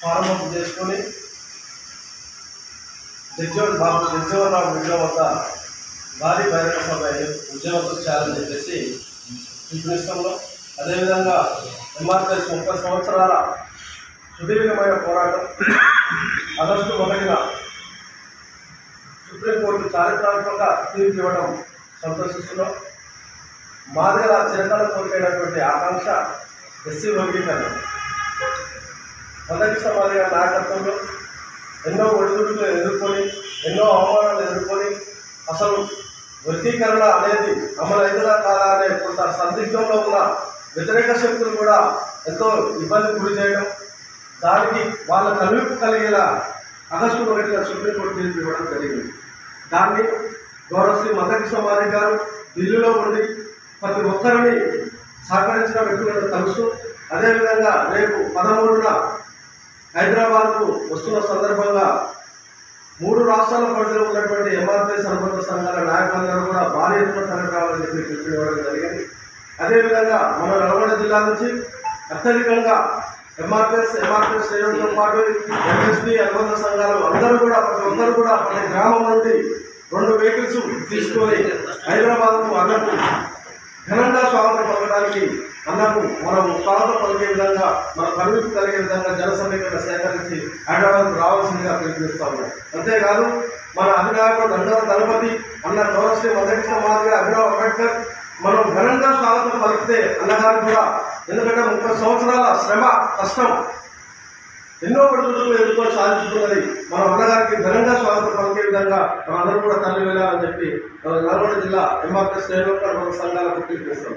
Form up చేసుకొని జగ్జీవనరావు విగ్రహం వద్ద భారీ బహిరంగ సభ విజయవంతం చేయాలని చెప్పేసి పిలుపునిస్తాము. అదేవిధంగా ఎంఆర్పిఎస్ 30 సంవత్సరాల సుదీర్ఘమైన పోరాటం ఆగస్టు 1న సుప్రీంకోర్టు చారిత్రాత్మక తీర్పు ఇవ్వడం సంతోషిస్తున్నాం. మాదిగల చిరకాల కోరికైనటువంటి ఆకాంక్ష ఎస్సీ వర్గీకరణ మొదటి సమాజ నాయకత్వంలో ఎన్నో ఒడిదుడుకులు ఎదుర్కొని ఎన్నో అవమానాలు ఎదుర్కొని అసలు వర్గీకరణ అనేది అమలు అవుతుందా కాదా అనే కొంత సందిగ్ధంలో ఉన్న వ్యతిరేక శక్తులు కూడా ఎంతో ఇబ్బంది గురి చేయడం, దానికి వాళ్ళ కనువిప్పు కలిగేలా ఆగస్టు 1న సుప్రీంకోర్టు తీర్పు ఇవ్వడం జరిగింది. దాన్ని గౌరవశ్రీ మదకి సమాధి గారు ఢిల్లీలో ఉండి ప్రతి ఒక్కరిని సహకరించిన వ్యక్తులను కలుస్తూ, అదేవిధంగా రేపు 13న హైదరాబాద్కు వస్తున్న సందర్భంగా 3 రాష్ట్రాల పరిధిలో ఉన్నటువంటి ఎంఆర్పిఎస్ అనుబంధ సంఘాల నాయకులందరూ కూడా భారీ ఎత్తున తరలి రావాలని చెప్పి పిలుపునివ్వడం జరిగింది. అదేవిధంగా మన నల్గొండ జిల్లా నుంచి అత్యధికంగా ఎంఆర్పిఎస్ శ్రేణులతో పాటు ఎంఎస్పీ అనుబంధ సంఘాలు అందరూ కూడా ప్రతి ఒక్కరు కూడా ప్రతి గ్రామం నుండి 2 వెహికల్స్ తీసుకొని హైదరాబాద్కు అన్నకు ఘనంగా స్వాగతం పలకడానికి అన్నకు మనం స్వాగతం పలికే విధంగా మన పరిమితి కలిగే విధంగా జన సమీకరణ సేకరించి హైదరాబాద్కు రావాల్సిందిగా పిలుపునిస్తాము. అంతేకాదు మన అధినాయకుడు దండోర దళపతి అన్న గౌరవశ్రీ మదకి సమాధి అభినవ్ అంబేద్కర్ మనం ఘనంగా స్వాగతం పలికితే అన్నగారు కూడా, ఎందుకంటే 30 సంవత్సరాల శ్రమ కష్టం ఎన్నో ఒడిదుడుకులు ఎదుర్కొని సాధించుకున్నది మన అన్నగారికి ఘనంగా స్వాగతం పలికే విధంగా మనందరూ కూడా తరలి వెళ్ళాలని చెప్పి నల్గొండ జిల్లా ఎంఆర్పిఎస్ సంఘాలకు పిలుపునిస్తాం.